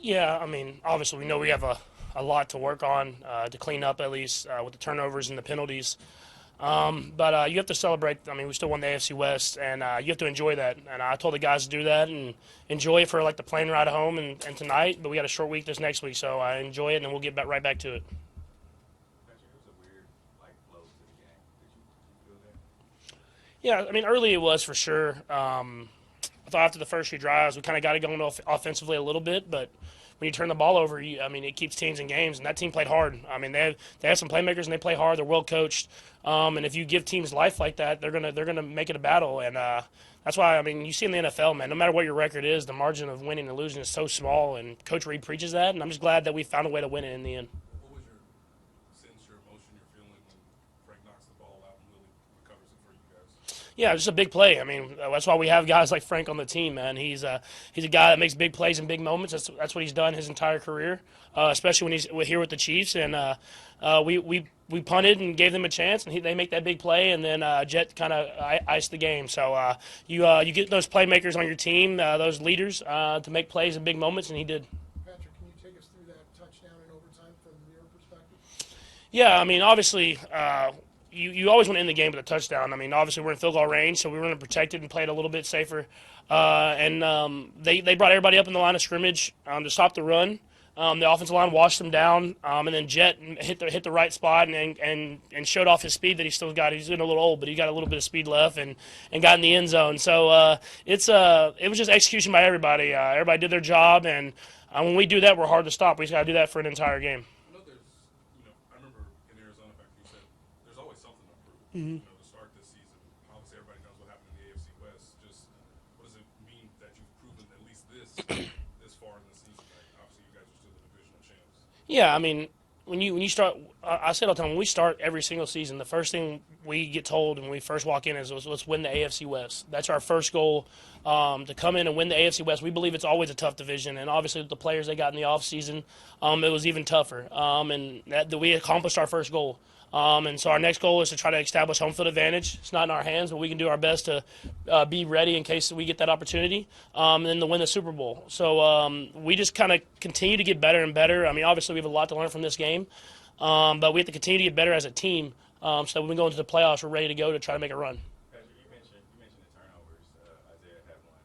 Yeah, I mean, obviously we know we have a lot to work on to clean up at least with the turnovers and the penalties. But you have to celebrate. I mean, we still won the AFC West, and you have to enjoy that. And I told the guys to do that and enjoy it for like the plane ride home and tonight. But we got a short week this next week, so I enjoy it, and we'll get right back to it. Patrick, it was a weird flow to the game. Did you feel that? Yeah, I mean, early it was for sure. I thought after the first few drives, we kind of got it going offensively a little bit, but when you turn the ball over, I mean, it keeps teams in games, and that team played hard. I mean, they have some playmakers and they play hard. They're well coached, and if you give teams life like that, they're gonna make it a battle, and that's why I mean, you see in the NFL, man, no matter what your record is, the margin of winning and losing is so small, and Coach Reed preaches that, and I'm just glad that we found a way to win it in the end. What was your sense, your emotion, your feeling when Frank knocks the ball out and Willie recovers it for you guys? Yeah, it's just a big play. I mean, that's why we have guys like Frank on the team, man. He's a guy that makes big plays in big moments. That's what he's done his entire career, especially when he's here with the Chiefs. And we punted and gave them a chance, and they make that big play, and then Jet kind of iced the game. So you get those playmakers on your team, those leaders, to make plays in big moments, and he did. Patrick, can you take us through that touchdown in overtime from your perspective? Yeah, I mean, obviously, you always want to end the game with a touchdown. I mean, obviously, we're in field goal range, so we were going to protect it and play it a little bit safer. They brought everybody up in the line of scrimmage to stop the run. The offensive line washed them down, and then Jet hit the right spot and showed off his speed that he still got. He's getting a little old, but he got a little bit of speed left and got in the end zone. So it was just execution by everybody. Everybody did their job, and when we do that, we're hard to stop. We just got to do that for an entire game. I know I remember in Arizona, back you said there's always something to prove. To start this season, obviously everybody knows what happened in the AFC West. Just what does it mean that you've proven at least this far in the season? Right? Obviously, you guys are still the divisional champs. Yeah, I mean, when you start, I say it all the time, when we start every single season, the first thing we get told when we first walk in is let's win the AFC West. That's our first goal, to come in and win the AFC West. We believe it's always a tough division, and obviously with the players they got in the offseason, it was even tougher, and that we accomplished our first goal. And so our next goal is to try to establish home field advantage. It's not in our hands, but we can do our best to be ready in case we get that opportunity, and then to win the Super Bowl. So we just kind of continue to get better and better. I mean, obviously we have a lot to learn from this game, but we have to continue to get better as a team, so that when we go into the playoffs, we're ready to go to try to make a run. Patrick, you mentioned the turnovers. Isaiah had one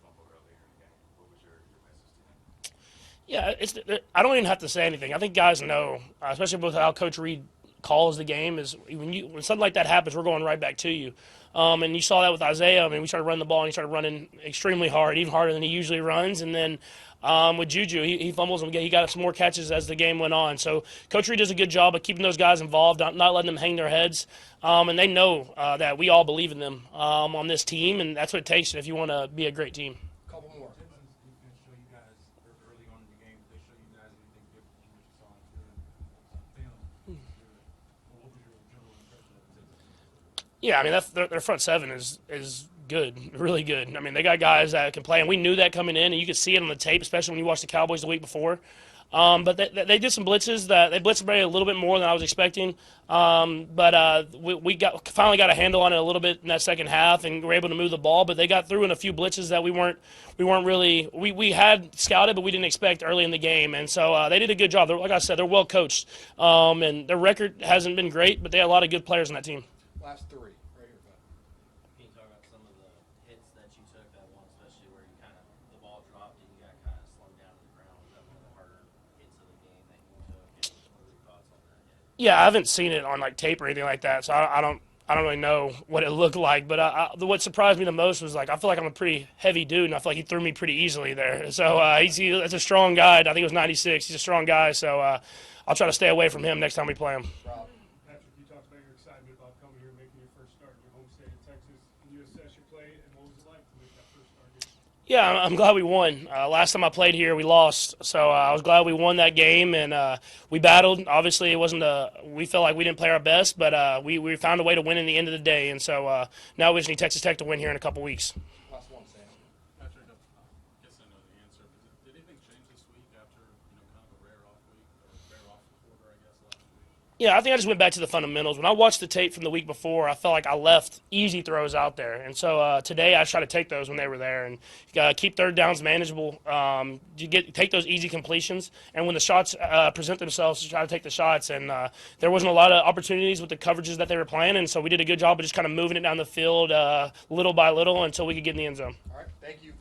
fumble earlier in the game. What was your message to him? Yeah, I don't even have to say anything. I think guys know, especially with how Coach Reed calls the game, is when something like that happens, we're going right back to you. And you saw that with Isaiah. I mean, we started running the ball, and he started running extremely hard, even harder than he usually runs. And then with Juju, he fumbles, and he got some more catches as the game went on. So Coach Reed does a good job of keeping those guys involved, not letting them hang their heads. And they know that we all believe in them on this team, and that's what it takes if you want to be a great team. Couple more. Texans defense show you guys early on in the game. Did they show you guys anything different from what you saw on film? What was your general impression of the Texans? Yeah, I mean their front seven is good, really good. I mean they got guys that can play, and we knew that coming in, and you could see it on the tape, especially when you watched the Cowboys the week before. But they did some blitzes that they blitzed everybody a little bit more than I was expecting. But we finally got a handle on it a little bit in that second half, and were able to move the ball. But they got through in a few blitzes that we weren't really we had scouted, but we didn't expect early in the game. And so they did a good job. Like I said, they're well coached, and their record hasn't been great, but they had a lot of good players on that team. Last three. Right here, bud. Can you talk about some of the hits that you took that one, especially where you kind of the ball dropped and you got kind of slung down to the ground? Was that one of the harder hits of the game that you took? And what are your thoughts on that hit? Yeah, I haven't seen it on like tape or anything like that, so I don't really know what it looked like. But what surprised me the most was like I feel like I'm a pretty heavy dude, and I feel like he threw me pretty easily there. So that's a strong guy. I think it was 96. He's a strong guy, so I'll try to stay away from him next time we play him. Rob. Patrick, you talked about your excitement about coming here and making your first start in your home state of Texas. Can you assess your play, and what was it like to make that first start here? Yeah, I'm glad we won. Last time I played here, we lost, so I was glad we won that game, and we battled. Obviously, it wasn't we felt like we didn't play our best, but we found a way to win in the end of the day, and so now we just need Texas Tech to win here in a couple weeks. Last one, Sam. Patrick, I guess I know the answer, but did anything change this week after kind of a rare off week or rare off quarter, I guess, last week? Yeah, I think I just went back to the fundamentals. When I watched the tape from the week before, I felt like I left easy throws out there. And so today I try to take those when they were there and keep third downs manageable. Take those easy completions. And when the shots present themselves, try to take the shots. And there wasn't a lot of opportunities with the coverages that they were playing. And so we did a good job of just kind of moving it down the field little by little until we could get in the end zone. All right, thank you.